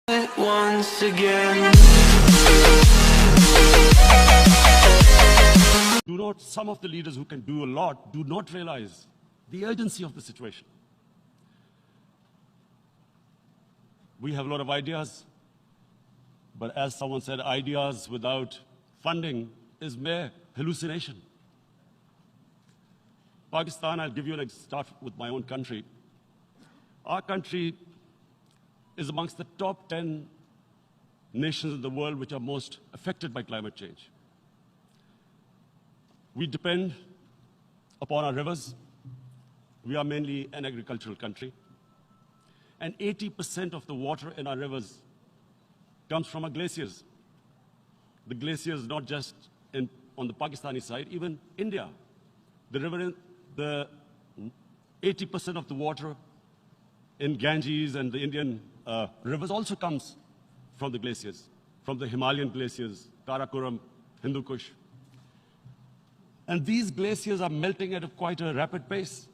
Once again. Some of the leaders who can do a lot do not realize the urgency of the situation. We have a lot of ideas, but as someone said, ideas without funding is mere hallucination. Pakistan, I'll give you an start with my own country. Our country is amongst the top 10 nations in the world which are most affected by climate change. We depend upon our rivers. We are mainly an agricultural country. And 80% of the water in our rivers comes from our glaciers. The glaciers, not just on the Pakistani side, even India. The 80% of the water in Ganges and the Indian rivers also comes from the glaciers, from the Himalayan glaciers, Karakoram, Hindu Kush. And these glaciers are melting at quite a rapid pace.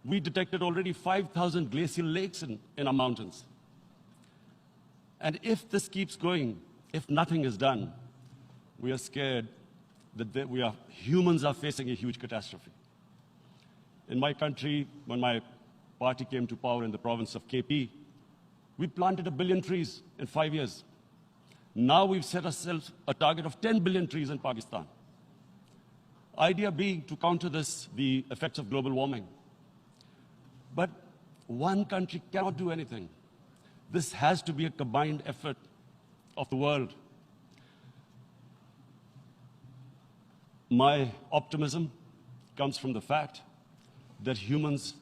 We detected already 5,000 glacial lakes in our mountains. And if this keeps going, if nothing is done, we are scared that humans are facing a huge catastrophe. In my country, when my party came to power in the province of KP, we planted 1 billion trees in 5 years. Now we've set ourselves a target of 10 billion trees in Pakistan. Idea being to counter this, the effects of global warming. But one country cannot do anything. This has to be a combined effort of the world. My optimism comes from the fact that humans,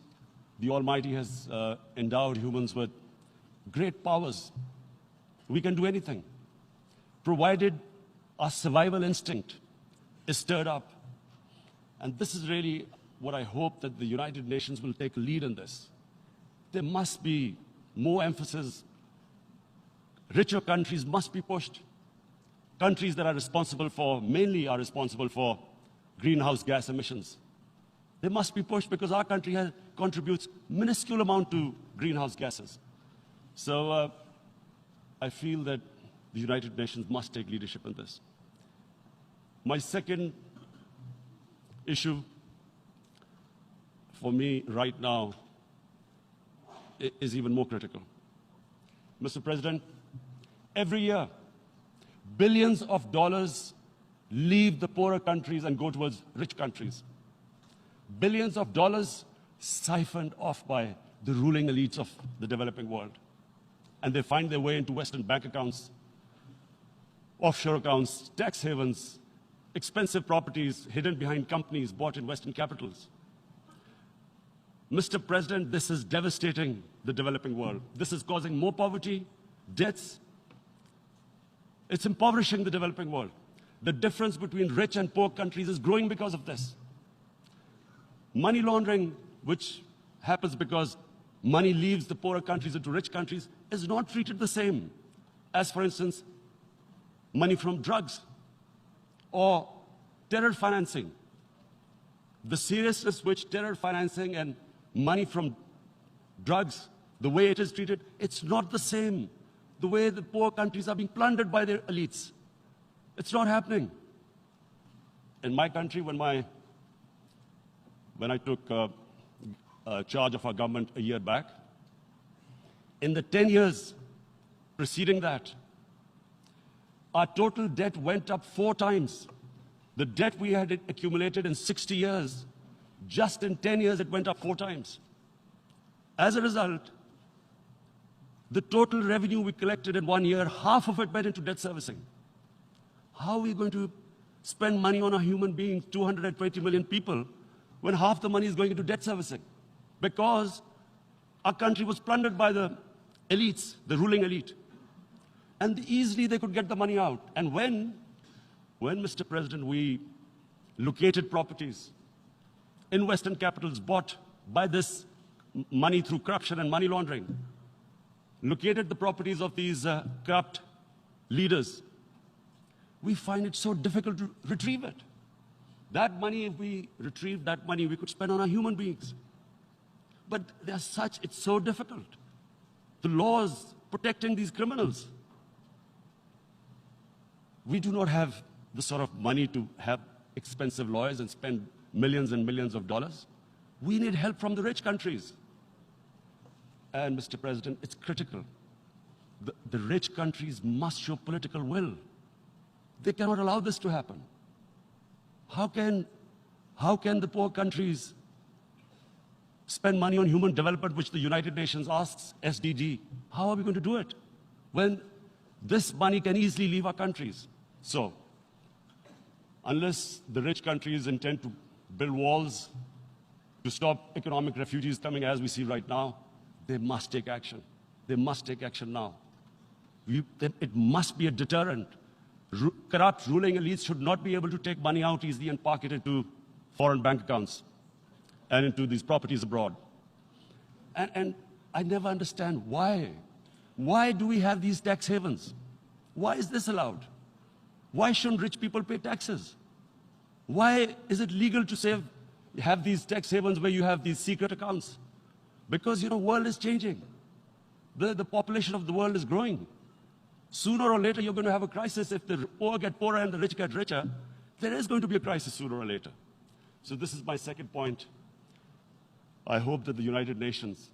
the Almighty has endowed humans with great powers. We can do anything, provided our survival instinct is stirred up. And this is really what I hope that the United Nations will take a lead in this. There must be more emphasis. Richer countries must be pushed. Countries that are responsible for, mainly are responsible for greenhouse gas emissions. They must be pushed because our country contributes minuscule amount to greenhouse gases. So I feel that the United Nations must take leadership in this. My second issue for me right now is even more critical. Mr. President, every year, billions of dollars leave the poorer countries and go towards rich countries. Billions of dollars siphoned off by the ruling elites of the developing world. And they find their way into Western bank accounts, offshore accounts, tax havens, expensive properties hidden behind companies bought in Western capitals. Mr. President, this is devastating the developing world. This is causing more poverty, deaths. It's impoverishing the developing world. The difference between rich and poor countries is growing because of this. Money laundering, which happens because money leaves the poorer countries into rich countries, is not treated the same as, for instance, money from drugs or terror financing. The seriousness which terror financing and money from drugs, the way it is treated, it's not the same. The way the poor countries are being plundered by their elites. It's not happening. In my country, when I took charge of our government a year back, in the 10 years preceding that, our total debt went up 4 times. The debt we had accumulated in 60 years, just in 10 years, it went up 4 times. As a result, the total revenue we collected in 1 year, half of it went into debt servicing. How are we going to spend money on a human being, 220 million people, when half the money is going into debt servicing? Because our country was plundered by the elites, the ruling elite. And easily they could get the money out. And when, Mr. President, we located properties in Western capitals bought by this money through corruption and money laundering, located the properties of these corrupt leaders, we find it so difficult to retrieve it. That money, if we retrieved that money, we could spend on our human beings. But they're such, it's so difficult. The laws protecting these criminals. We do not have the sort of money to have expensive lawyers and spend millions and millions of dollars. We need help from the rich countries. And, Mr. President, it's critical. The rich countries must show political will. They cannot allow this to happen. How can the poor countries spend money on human development, which the United Nations asks, SDG? How are we going to do it when this money can easily leave our countries? So, unless the rich countries intend to build walls to stop economic refugees coming as we see right now, they must take action. They must take action now. It must be a deterrent. Corrupt ruling elites should not be able to take money out easily and park it into foreign bank accounts and into these properties abroad. And I never understand why. Why do we have these tax havens? Why is this allowed? Why shouldn't rich people pay taxes? Why is it legal to have these tax havens where you have these secret accounts? Because, the world is changing. The population of the world is growing. Sooner or later, you're going to have a crisis. If the poor get poorer and the rich get richer, there is going to be a crisis sooner or later. So this is my second point. I hope that the United Nations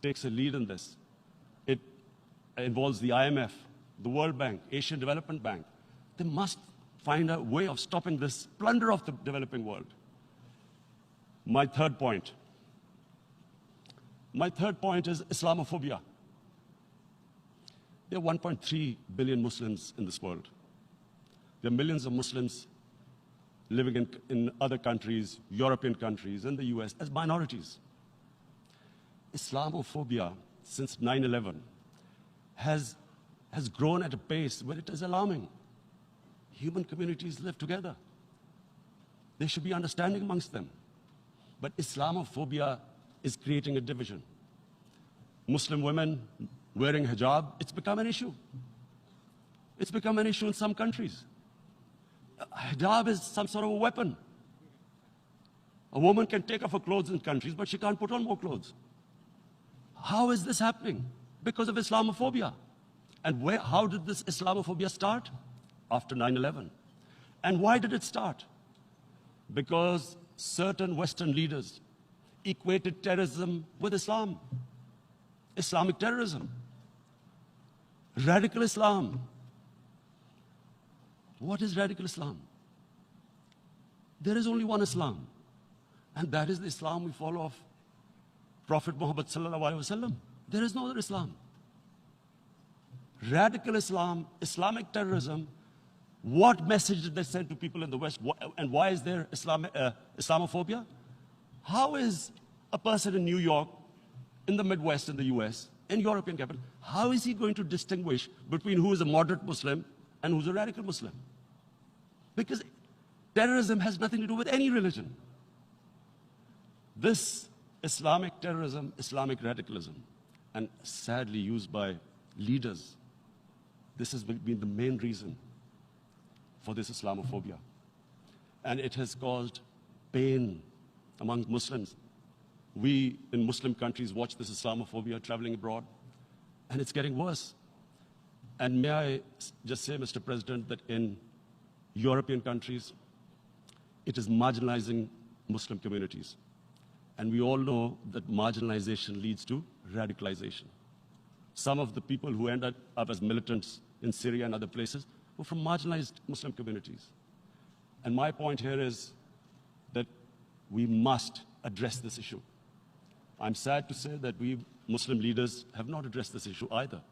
takes a lead in this. It involves the IMF, the World Bank, Asian Development Bank. They must find a way of stopping this plunder of the developing world. My third point is Islamophobia. There are 1.3 billion Muslims in this world. There are millions of Muslims living in other countries, European countries, and the US as minorities. Islamophobia, since 9/11, has grown at a pace where it is alarming. Human communities live together. There should be understanding amongst them. But Islamophobia is creating a division. Muslim women wearing hijab, it's become an issue. It's become an issue in some countries. Hijab is some sort of a weapon. A woman can take off her clothes in countries, but she can't put on more clothes. How is this happening? Because of Islamophobia. And how did this Islamophobia start? After 9/11. And why did it start? Because certain Western leaders equated terrorism with Islam. Islamic terrorism. Radical Islam. What is radical Islam? There is only one Islam. And that is the Islam we follow of Prophet Muhammad sallallahu alaihi wasallam. There is no other Islam. Radical Islam, Islamic terrorism, what message did they send to people in the West? And why is there Islamophobia? How is a person in New York, in the Midwest, in the US, in European capital, how is he going to distinguish between who is a moderate Muslim and who's a radical Muslim? Because terrorism has nothing to do with any religion. This Islamic terrorism, Islamic radicalism, and sadly used by leaders, this has been the main reason for this Islamophobia. And it has caused pain among Muslims. We in Muslim countries watch this Islamophobia traveling abroad, and it's getting worse. And may I just say, Mr. President, that in European countries, it is marginalizing Muslim communities. And we all know that marginalization leads to radicalization. Some of the people who end up as militants in Syria and other places were from marginalized Muslim communities. And my point here is that we must address this issue. I'm sad to say that we Muslim leaders have not addressed this issue either.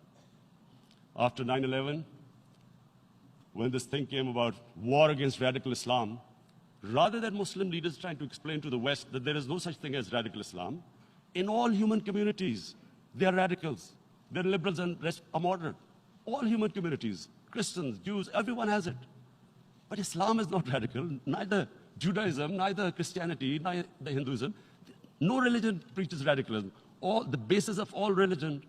After 9/11, when this thing came about war against radical Islam, rather than Muslim leaders trying to explain to the West that there is no such thing as radical Islam, in all human communities, they are radicals. They're liberals and rest are moderate. All human communities, Christians, Jews, everyone has it. But Islam is not radical, neither Judaism, neither Christianity, neither Hinduism. No religion preaches radicalism. The basis of all religion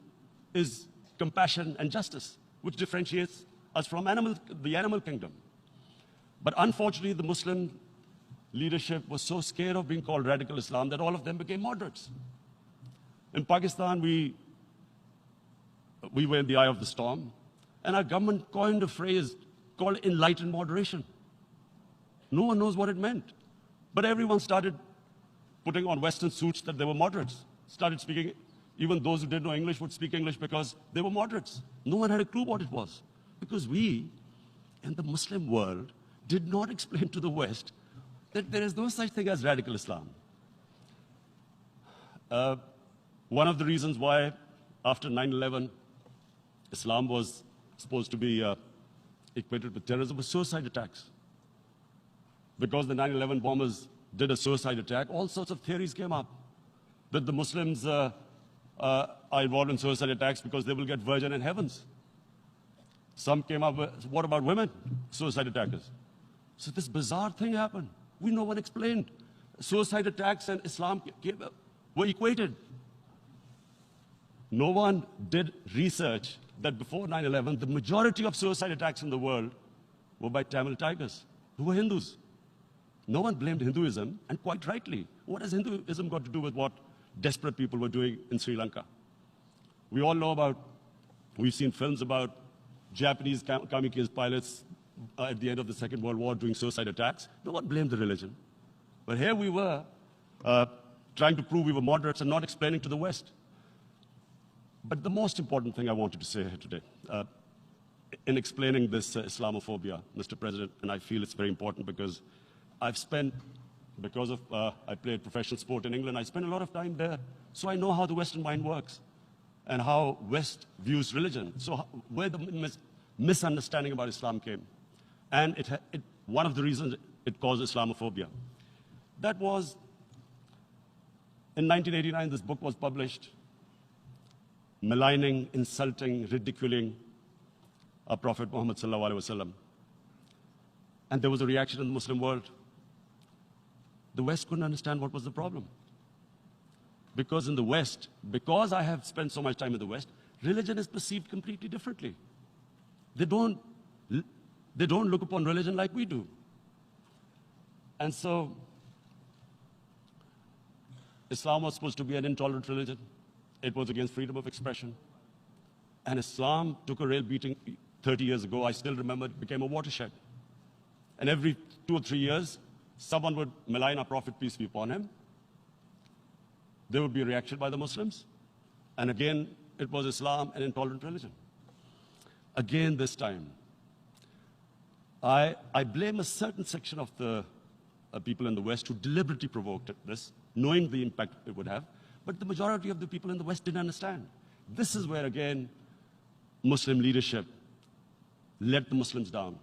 is compassion and justice, which differentiates us from the animal kingdom. But unfortunately, the Muslim leadership was so scared of being called radical Islam that all of them became moderates. In Pakistan, we we were in the eye of the storm, and our government coined a phrase called enlightened moderation. No one knows what it meant. But everyone started putting on Western suits that they were moderates, started speaking, even those who didn't know English would speak English because they were moderates. No one had a clue what it was. Because we, in the Muslim world, did not explain to the West that there is no such thing as radical Islam. One of the reasons why, after 9/11, Islam was supposed to be equated with terrorism was suicide attacks. Because the 9/11 bombers did a suicide attack, all sorts of theories came up that the Muslims are involved in suicide attacks because they will get virgin in heavens. Some came up with, what about women, suicide attackers? So this bizarre thing happened. No one explained. Suicide attacks and Islam were equated. No one did research that before 9/11, the majority of suicide attacks in the world were by Tamil Tigers, who were Hindus. No one blamed Hinduism, and quite rightly. What has Hinduism got to do with what desperate people were doing in Sri Lanka? We all know about, we've seen films about Japanese kamikaze pilots at the end of the Second World War doing suicide attacks. No one blamed the religion. But here we were trying to prove we were moderates and not explaining to the West. But the most important thing I wanted to say here today, in explaining this Islamophobia, Mr. President, and I feel it's very important because I've spent, because of, I played professional sport in England, I spent a lot of time there, so I know how the Western mind works and how West views religion. So where the misunderstanding about Islam came. And one of the reasons it caused Islamophobia. That was, in 1989, this book was published, maligning, insulting, ridiculing our Prophet Muhammad sallallahu alaihi wasallam. And there was a reaction in the Muslim world. The West couldn't understand what was the problem. Because in the West, because I have spent so much time in the West, religion is perceived completely differently. They don't look upon religion like we do. And so, Islam was supposed to be an intolerant religion. It was against freedom of expression. And Islam took a real beating 30 years ago. I still remember it became a watershed. And every 2 or 3 years, someone would malign our Prophet, peace be upon him. There would be a reaction by the Muslims. And again, it was Islam, an intolerant religion. Again, this time, I blame a certain section of the people in the West who deliberately provoked this, knowing the impact it would have. But the majority of the people in the West didn't understand. This is where, again, Muslim leadership let the Muslims down.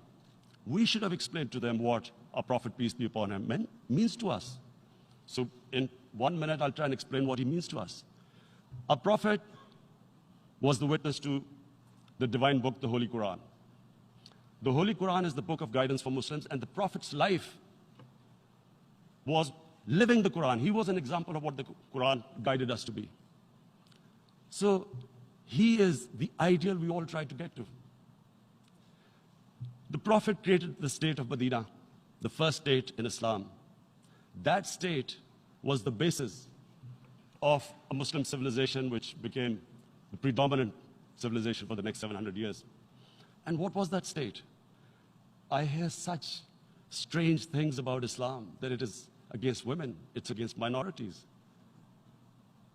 We should have explained to them what our Prophet, peace be upon him, means to us. So in 1 minute, I'll try and explain what he means to us. Our Prophet was the witness to the divine book, the Holy Quran. The Holy Quran is the book of guidance for Muslims, and the Prophet's life was living the Quran. He was an example of what the Quran guided us to be. So he is the ideal we all try to get to. The Prophet created the state of Medina, the first state in Islam. That state was the basis of a Muslim civilization which became the predominant civilization for the next 700 years. And what was that state? I hear such strange things about Islam, that it is against women, it's against minorities.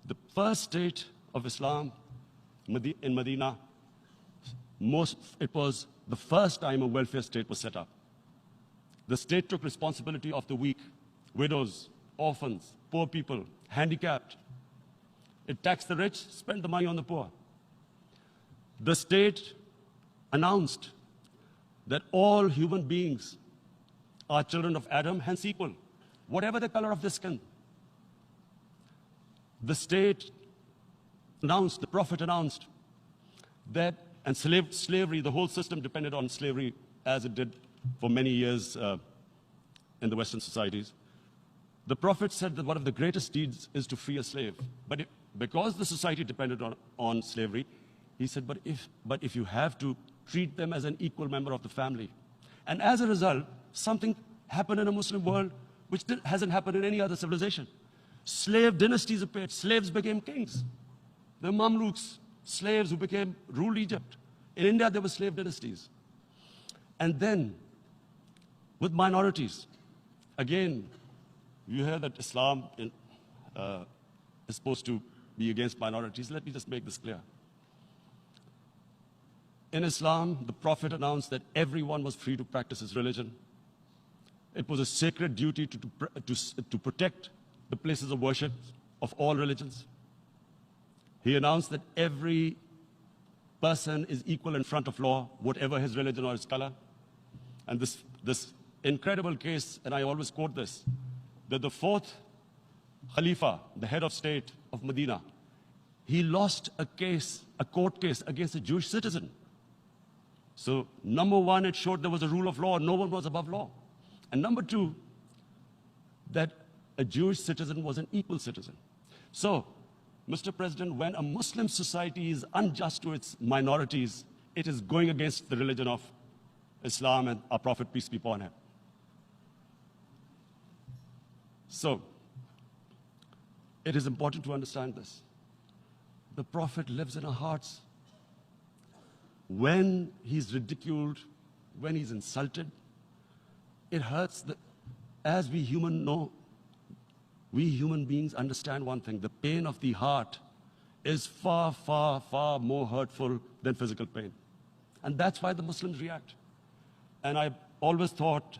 The first state of Islam in Medina, it was the first time a welfare state was set up. The state took responsibility of the weak, widows, orphans, poor people, handicapped. It taxed the rich, spent the money on the poor. The state announced that all human beings are children of Adam, hence equal, whatever the color of their skin. The state announced, the Prophet announced that, and slavery, the whole system depended on slavery as it did for many years in the Western societies. The Prophet said that one of the greatest deeds is to free a slave. But because the society depended on slavery, he said, but if you have to, treat them as an equal member of the family. And as a result, something happened in a Muslim world which hasn't happened in any other civilization. Slave dynasties appeared. Slaves became kings. The Mamluks, slaves who ruled Egypt. In India, there were slave dynasties. And then, with minorities, again, you hear that Islam is supposed to be against minorities. Let me just make this clear. In Islam, the Prophet announced that everyone was free to practice his religion. It was a sacred duty to protect the places of worship of all religions. He announced that every person is equal in front of law, whatever his religion or his color. And this incredible case, and I always quote this, that the fourth Khalifa, the head of state of Medina, he lost a court case against a Jewish citizen. So, number one, it showed there was a rule of law, no one was above law. And number two, that a Jewish citizen was an equal citizen. So, Mr. President, when a Muslim society is unjust to its minorities, it is going against the religion of Islam and our Prophet, peace be upon him. So, it is important to understand this. The Prophet lives in our hearts. When he's ridiculed, when he's insulted, it hurts. As we human beings understand one thing, the pain of the heart is far, far, far more hurtful than physical pain. And that's why the Muslims react. And I always thought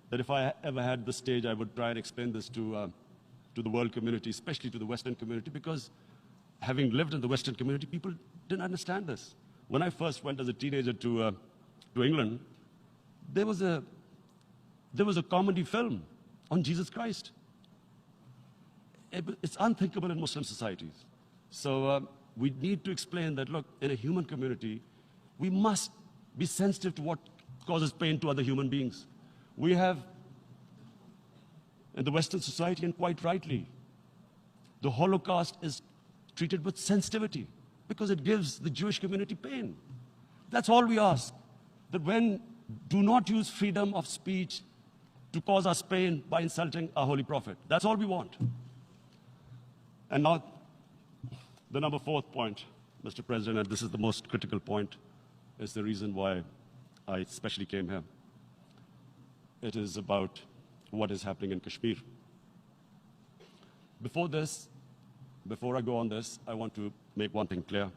that if I ever had the stage, I would try and explain this to the world community, especially to the Western community, because having lived in the Western community, people didn't understand this. When I first went as a teenager to England, there was a comedy film on Jesus Christ. It's unthinkable in Muslim societies. So we need to explain that, look, in a human community, we must be sensitive to what causes pain to other human beings. We have, in the Western society, and quite rightly, the Holocaust is treated with sensitivity because it gives the Jewish community pain. That's all we ask, that do not use freedom of speech to cause us pain by insulting our Holy Prophet. That's all we want. And now, the number fourth point, Mr. President, and this is the most critical point, is the reason why I especially came here. It is about what is happening in Kashmir. Before I go on this, I want to make one thing clear,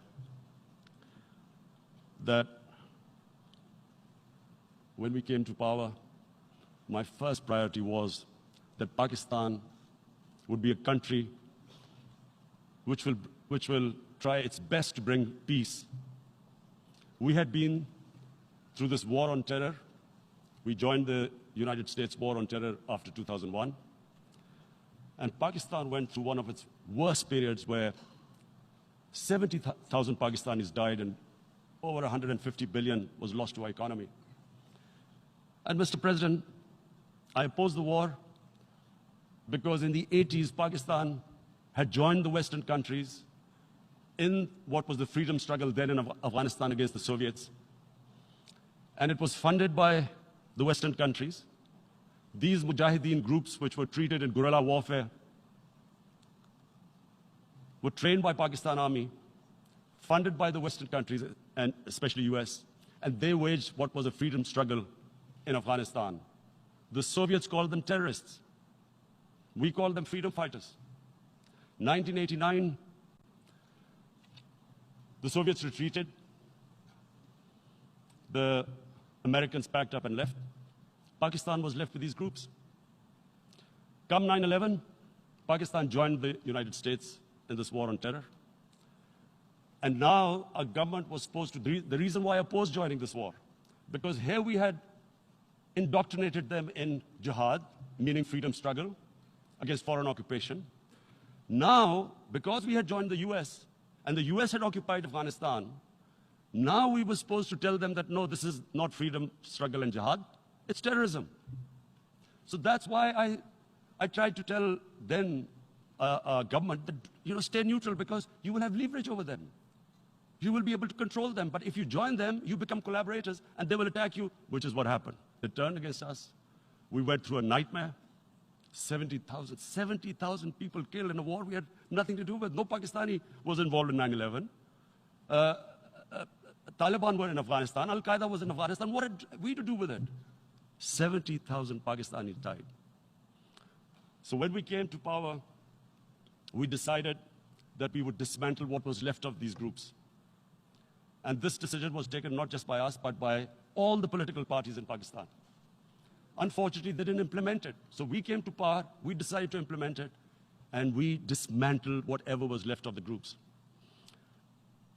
that when we came to power, my first priority was that Pakistan would be a country which will try its best to bring peace. We had been through this war on terror. We joined the United States war on terror after 2001. And Pakistan went through one of its worst periods where 70,000 Pakistanis died and over 150 billion was lost to our economy. And Mr. President, I opposed the war because in the 80s, Pakistan had joined the Western countries in what was the freedom struggle then in Afghanistan against the Soviets. And it was funded by the Western countries. These Mujahideen groups, which were treated in guerrilla warfare, were trained by Pakistan Army, funded by the Western countries, and especially US, and they waged what was a freedom struggle in Afghanistan. The Soviets called them terrorists. We called them freedom fighters. 1989, the Soviets retreated. The Americans packed up and left. Pakistan was left with these groups. Come 9/11, Pakistan joined the United States in this war on terror. And now our government was supposed to, the reason why I opposed joining this war, because here we had indoctrinated them in jihad, meaning freedom struggle against foreign occupation. Now, because we had joined the US, and the US had occupied Afghanistan, now we were supposed to tell them that, no, this is not freedom struggle and jihad, it's terrorism. So that's why I tried to tell then government that, stay neutral because you will have leverage over them. You will be able to control them. But if you join them, you become collaborators and they will attack you, which is what happened. They turned against us. We went through a nightmare. 70,000 people killed in a war we had nothing to do with. No Pakistani was involved in 9/11. Taliban were in Afghanistan, Al-Qaeda was in Afghanistan. What had we to do with it? 70,000 Pakistanis died. So when we came to power, we decided that we would dismantle what was left of these groups. And this decision was taken not just by us, but by all the political parties in Pakistan. Unfortunately, they didn't implement it. So we came to power, we decided to implement it, and we dismantled whatever was left of the groups.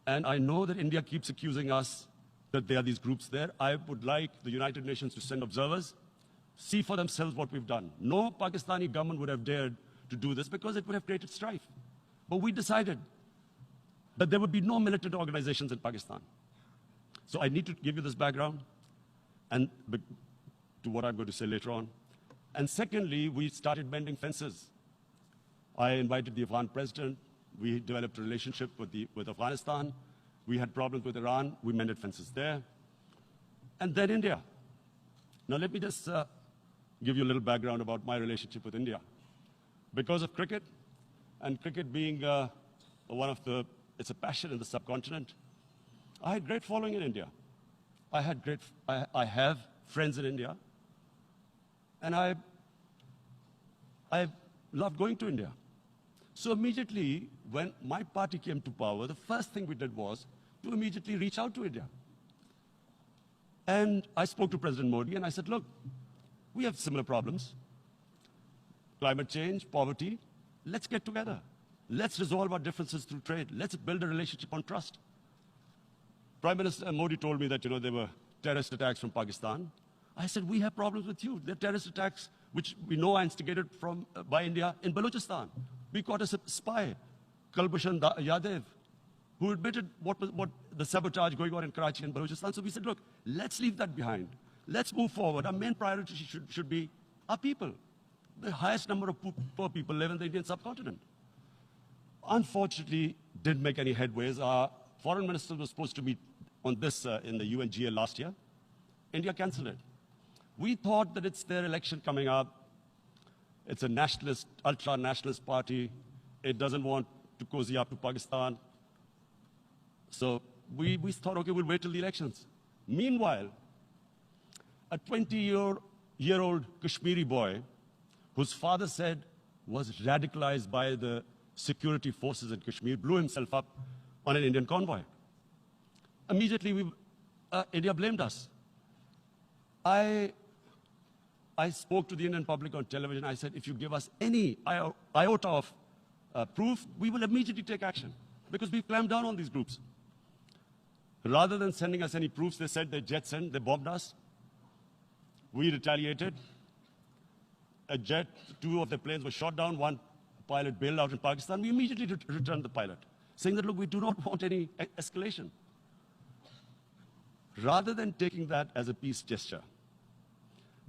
And I know that India keeps accusing us that there are these groups there. I would like the United Nations to send observers, see for themselves what we've done. No Pakistani government would have dared to do this because it would have created strife. But we decided that there would be no militant organizations in Pakistan. So I need to give you this background and to what I'm going to say later on. And secondly, we started mending fences. I invited the Afghan president. We developed a relationship with Afghanistan. We had problems with Iran. We mended fences there. And then India. Now let me just give you a little background about my relationship with India. Because of cricket, and cricket being it's a passion in the subcontinent, I had great following in India. I have friends in India. And I love going to India. So immediately, when my party came to power, the first thing we did was to immediately reach out to India. And I spoke to President Modi and I said, look, we have similar problems. Climate change, poverty, let's get together. Let's resolve our differences through trade. Let's build a relationship on trust. Prime Minister Modi told me that, there were terrorist attacks from Pakistan. I said, we have problems with you. There are terrorist attacks, which we know are instigated by India in Balochistan. We caught a spy, Kulbhushan Yadav, who admitted what the sabotage going on in Karachi and Balochistan. So we said, look, let's leave that behind. Let's move forward. Our main priority should be our people. The highest number of poor people live in the Indian subcontinent. Unfortunately, didn't make any headways. Our foreign minister was supposed to meet on this in the UNGA last year. India cancelled it. We thought that it's their election coming up. It's a nationalist, ultra-nationalist party. It doesn't want to cozy up to Pakistan. So we thought, okay, we'll wait till the elections. Meanwhile, a 20-year-old Kashmiri boy, whose father said was radicalized by the security forces in Kashmir, blew himself up on an Indian convoy. Immediately, India blamed us. I spoke to the Indian public on television. I said, if you give us any iota of proof, we will immediately take action because we've clamped down on these groups. Rather than sending us any proofs, they said they jettisoned, they bombed us. We retaliated. A jet, 2 of the planes were shot down, 1 pilot bailed out in Pakistan. We immediately returned the pilot, saying that, look, we do not want any escalation. Rather than taking that as a peace gesture,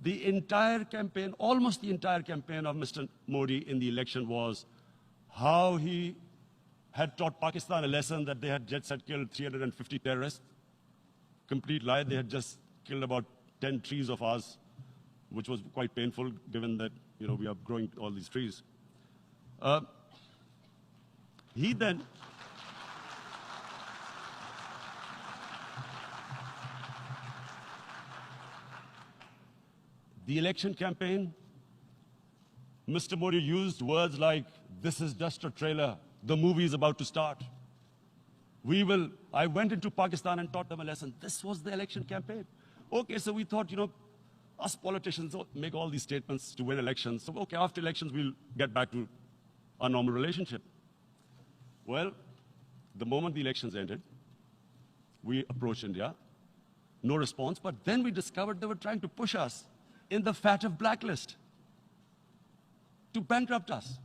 the entire campaign, almost the entire campaign of Mr. Modi in the election was how he had taught Pakistan a lesson that they had just had killed 350 terrorists. Complete lie. They had just killed about 10 trees of ours, which was quite painful given that, we are growing all these trees. The election campaign, Mr. Modi used words like, this is just a trailer, the movie is about to start. I went into Pakistan and taught them a lesson. This was the election campaign. Okay, so we thought, us politicians make all these statements to win elections. So, okay, after elections, we'll get back to our normal relationship. Well, the moment the elections ended, we approached India, no response, but then we discovered they were trying to push us in the FATF blacklist to bankrupt us.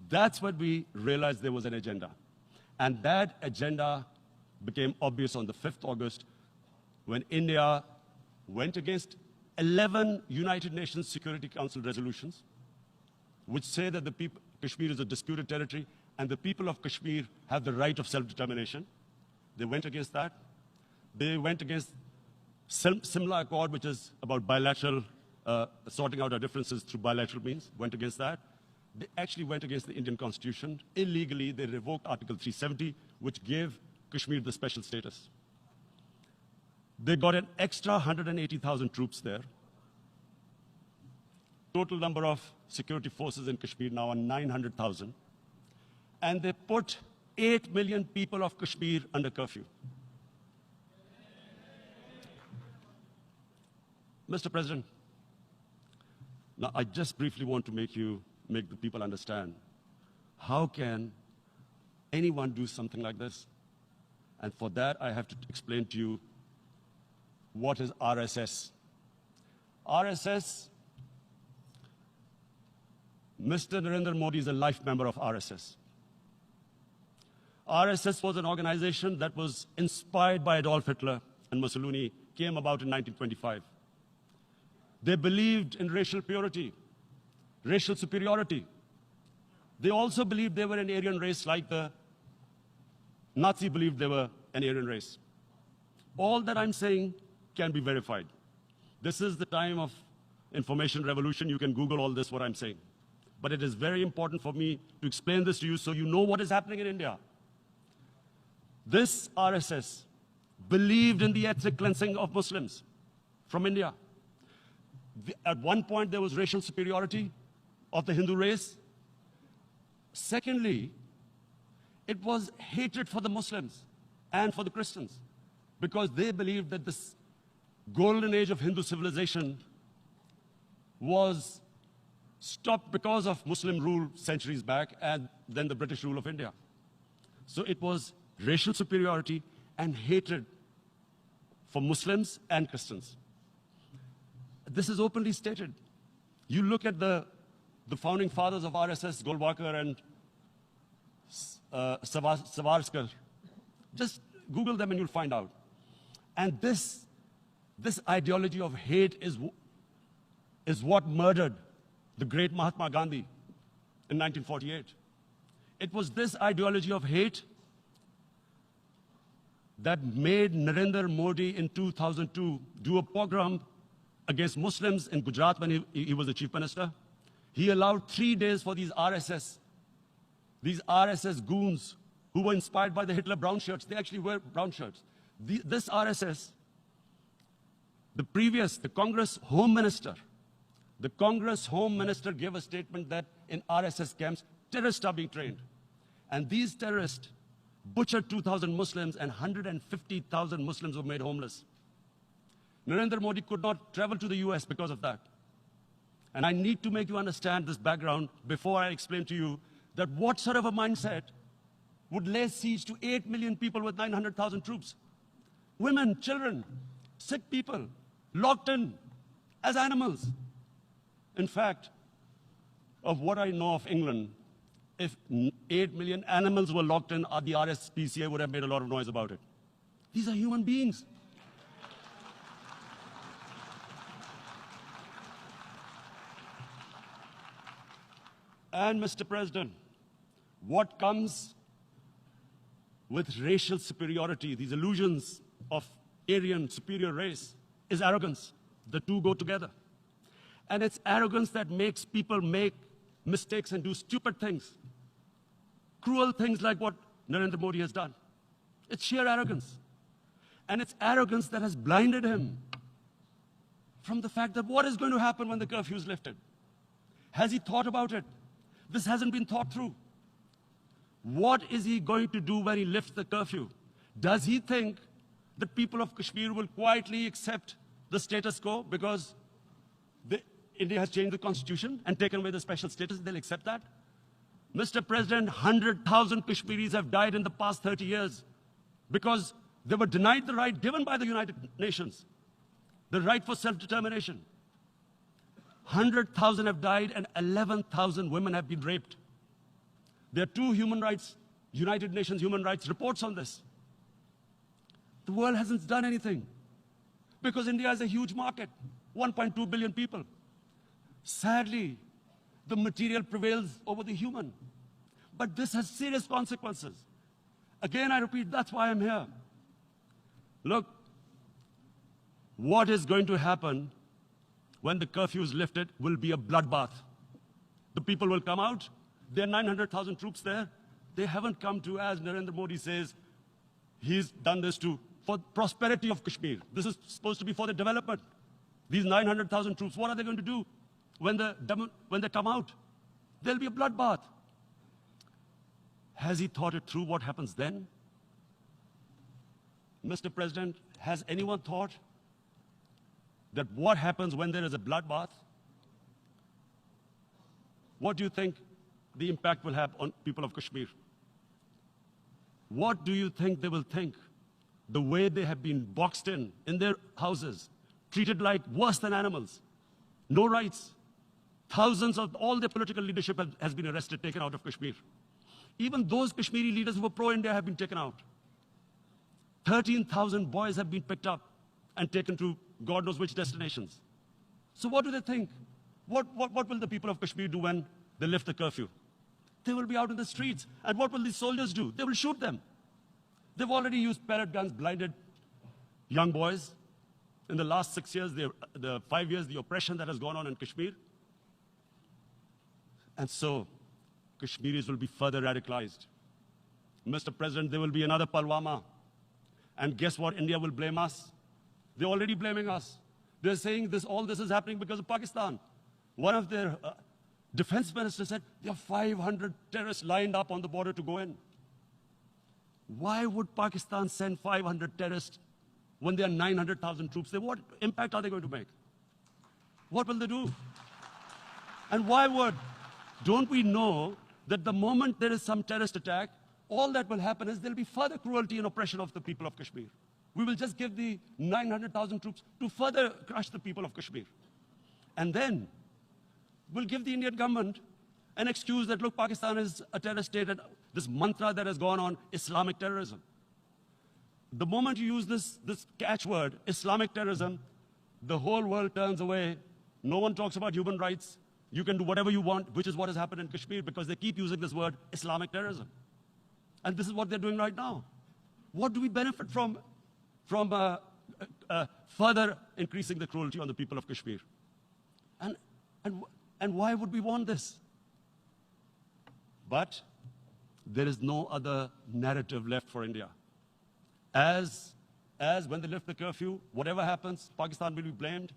That's when we realized there was an agenda. And that agenda became obvious on the 5th August when India went against 11 United Nations Security Council resolutions, which say that Kashmir is a disputed territory and the people of Kashmir have the right of self-determination. They went against that. They went against Simla Accord, which is about bilateral, sorting out our differences through bilateral means, went against that. They actually went against the Indian Constitution. Illegally, they revoked Article 370, which gave Kashmir the special status. They got an extra 180,000 troops there. Total number of security forces in Kashmir now are 900,000. And they put 8 million people of Kashmir under curfew. Mr. President, now I just briefly want to make the people understand, how can anyone do something like this? And for that, I have to explain to you what is RSS. RSS, Mr. Narendra Modi is a life member of RSS. RSS was an organization that was inspired by Adolf Hitler and Mussolini, came about in 1925. They believed in racial purity, racial superiority. They also believed they were an Aryan race like the Nazi believed they were an Aryan race. All that I'm saying can be verified. This is the time of information revolution. You can Google all this, what I'm saying. But it is very important for me to explain this to you so you know what is happening in India. This RSS believed in the ethnic cleansing of Muslims from India. At one point, there was racial superiority of the Hindu race. Secondly, it was hatred for the Muslims and for the Christians because they believed that this golden age of Hindu civilization was stopped because of Muslim rule centuries back and then the British rule of India. So it was racial superiority and hatred for Muslims and Christians. This is openly stated. You look at the founding fathers of RSS, Golwalkar and Savarkar. Just Google them and you'll find out. And this ideology of hate is what murdered the great Mahatma Gandhi in 1948. It was this ideology of hate that made Narendra Modi in 2002 do a pogrom against Muslims in Gujarat when he was the chief minister. He allowed 3 days for these RSS goons who were inspired by the Hitler brown shirts. They actually wear brown shirts. This RSS, the Congress Home Minister gave a statement that in RSS camps, terrorists are being trained. And these terrorists butchered 2,000 Muslims and 150,000 Muslims were made homeless. Narendra Modi could not travel to the US because of that. And I need to make you understand this background before I explain to you that what sort of a mindset would lay siege to 8 million people with 900,000 troops. Women, children, sick people, locked in as animals. In fact, of what I know of England, if 8 million animals were locked in, the RSPCA would have made a lot of noise about it. These are human beings. And Mr. President, what comes with racial superiority, these illusions of Aryan superior race, is arrogance. The two go together. And it's arrogance that makes people make mistakes and do stupid things. Cruel things like what Narendra Modi has done. It's sheer arrogance. And it's arrogance that has blinded him from the fact that what is going to happen when the curfew is lifted? Has he thought about it? This hasn't been thought through. What is he going to do when he lifts the curfew? Does he think that people of Kashmir will quietly accept the status quo because India has changed the constitution and taken away the special status? They'll accept that? Mr. President, 100,000 Kashmiris have died in the past 30 years because they were denied the right given by the United Nations, the right for self-determination. 100,000 have died and 11,000 women have been raped. There are 2 United Nations human rights reports on this. The world hasn't done anything because India is a huge market, 1.2 billion people. Sadly, the material prevails over the human. But this has serious consequences. Again, I repeat, that's why I'm here. Look, what is going to happen when the curfew is lifted will be a bloodbath. The people will come out. There are 900,000 troops there. They haven't come to, as Narendra Modi says, He's done this for prosperity of Kashmir. This is supposed to be for the development. These 900,000 troops, what are they going to do when they come out? There'll be a bloodbath. Has he thought it through what happens then? Mr. President, has anyone thought that what happens when there is a bloodbath? What do you think the impact will have on people of Kashmir? What do you think they will think? The way they have been boxed in their houses, treated like worse than animals, no rights. Thousands of all their political leadership has been arrested, taken out of Kashmir. Even those Kashmiri leaders who were pro-India have been taken out. 13,000 boys have been picked up and taken to God knows which destinations. So what do they think? What will the people of Kashmir do when they lift the curfew? They will be out in the streets. And what will these soldiers do? They will shoot them. They've already used pellet guns, blinded young boys. In the last 6 years, the 5 years, the oppression that has gone on in Kashmir. And so, Kashmiris will be further radicalized. Mr. President, there will be another Pulwama. And guess what? India will blame us. They're already blaming us. They're saying all this is happening because of Pakistan. One of their defense ministers said, there are 500 terrorists lined up on the border to go in. Why would Pakistan send 500 terrorists when there are 900,000 troops there? What impact are they going to make? What will they do? And why would? Don't we know that the moment there is some terrorist attack, all that will happen is there will be further cruelty and oppression of the people of Kashmir. We will just give the 900,000 troops to further crush the people of Kashmir. And then we'll give the Indian government an excuse that, look, Pakistan is a terrorist state, and this mantra that has gone on, Islamic terrorism. The moment you use this catchword, Islamic terrorism, the whole world turns away. No one talks about human rights. You can do whatever you want, which is what has happened in Kashmir, because they keep using this word, Islamic terrorism. And this is what they're doing right now. What do we benefit from further increasing the cruelty on the people of Kashmir? And why would we want this? But there is no other narrative left for India. As when they lift the curfew, whatever happens, Pakistan will be blamed,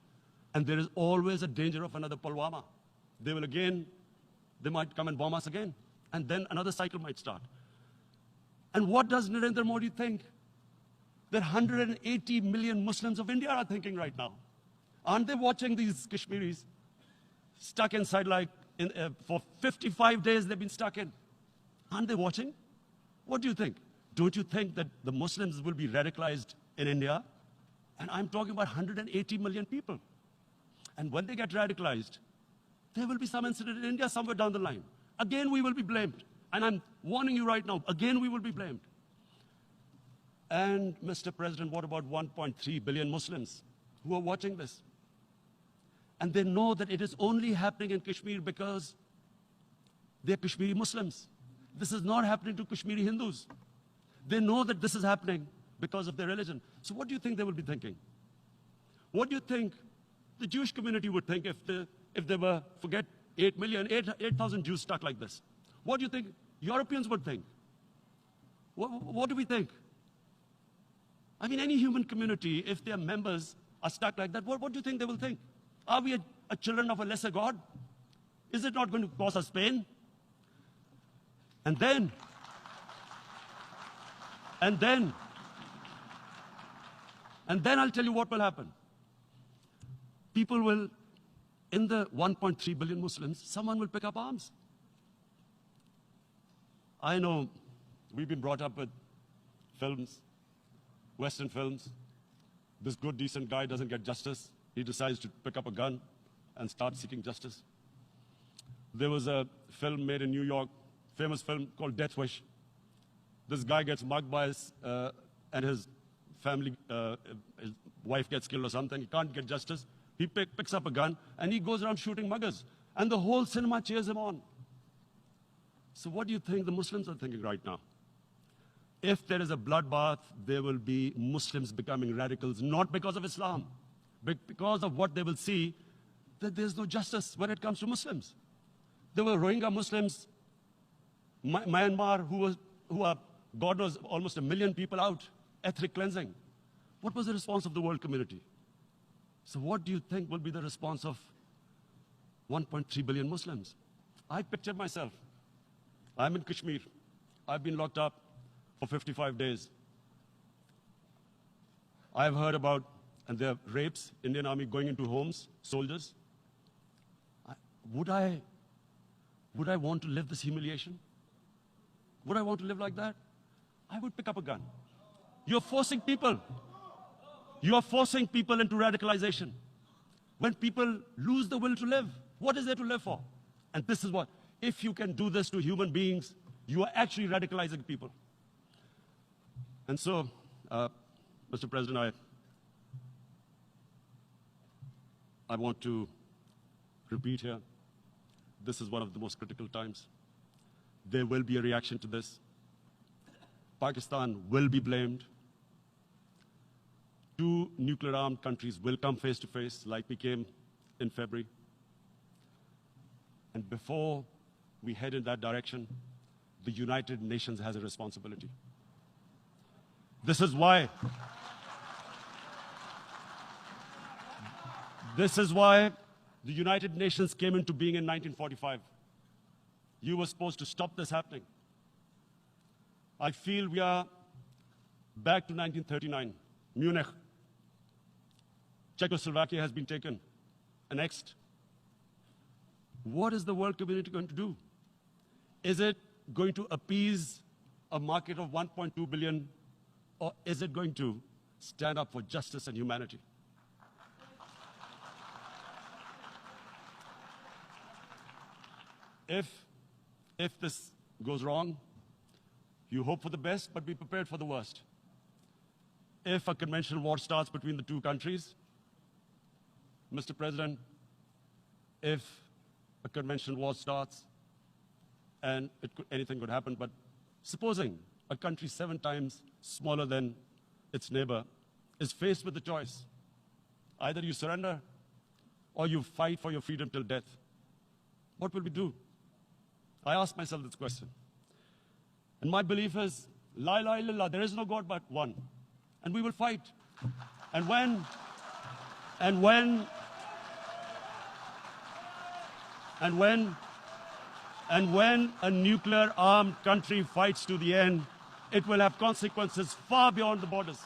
and there is always a danger of another Pulwama. They might come and bomb us again, and then another cycle might start. And what does Narendra Modi think? That 180 million Muslims of India are thinking right now. Aren't they watching these Kashmiris stuck inside for 55 days they've been stuck in? Aren't they watching? What do you think? Don't you think that the Muslims will be radicalized in India? And I'm talking about 180 million people. And when they get radicalized, there will be some incident in India somewhere down the line. Again, we will be blamed. And I'm warning you right now, again, we will be blamed. And Mr. President, what about 1.3 billion Muslims who are watching this? And they know that it is only happening in Kashmir because they're Kashmiri Muslims. This is not happening to Kashmiri Hindus. They know that this is happening because of their religion. So what do you think they will be thinking? What do you think the Jewish community would think if they were, forget 8,000 Jews stuck like this? What do you think Europeans would think? What do we think? I mean, any human community, if their members are stuck like that, what do you think they will think? Are we a children of a lesser God? Is it not going to cause us pain? And then I'll tell you what will happen. People will, in the 1.3 billion Muslims, someone will pick up arms. I know we've been brought up with films, Western films. This good, decent guy doesn't get justice. He decides to pick up a gun and start seeking justice. There was a film made in New York, famous film called Death Wish. This guy gets mugged by and his family, his wife gets killed or something. He can't get justice. He picks up a gun and he goes around shooting muggers. And the whole cinema cheers him on. So what do you think the Muslims are thinking right now? If there is a bloodbath, there will be Muslims becoming radicals, not because of Islam, but because of what they will see, that there's no justice when it comes to Muslims. There were Rohingya Muslims, Myanmar, who God knows, almost 1 million people out, ethnic cleansing. What was the response of the world community? So what do you think will be the response of 1.3 billion Muslims? I picture myself. I'm in Kashmir. I've been locked up for 55 days. I've heard about, and there are rapes, Indian Army going into homes, soldiers. Would I want to live this humiliation? Would I want to live like that? I would pick up a gun. You're forcing people. You are forcing people into radicalization. When people lose the will to live, what is there to live for? And this is what, if you can do this to human beings, you are actually radicalizing people. And so, Mr. President, I want to repeat here, this is one of the most critical times. There will be a reaction to this. Pakistan will be blamed. 2 nuclear-armed countries will come face to face like we came in February. And before we head in that direction, the United Nations has a responsibility. This is why the United Nations came into being in 1945. You were supposed to stop this happening. I feel we are back to 1939, Munich. Czechoslovakia has been taken, annexed. What is the world community going to do? Is it going to appease a market of 1.2 billion, or is it going to stand up for justice and humanity? If this goes wrong, you hope for the best, but be prepared for the worst. If a conventional war starts between the 2 countries, Mr. President, if a conventional war starts, and anything could happen, but supposing a country 7 times smaller than its neighbor is faced with the choice, either you surrender or you fight for your freedom till death, what will we do? I ask myself this question. And my belief is, La ilaha illallah, there is no God but one. And we will fight. And when a nuclear-armed country fights to the end, it will have consequences far beyond the borders.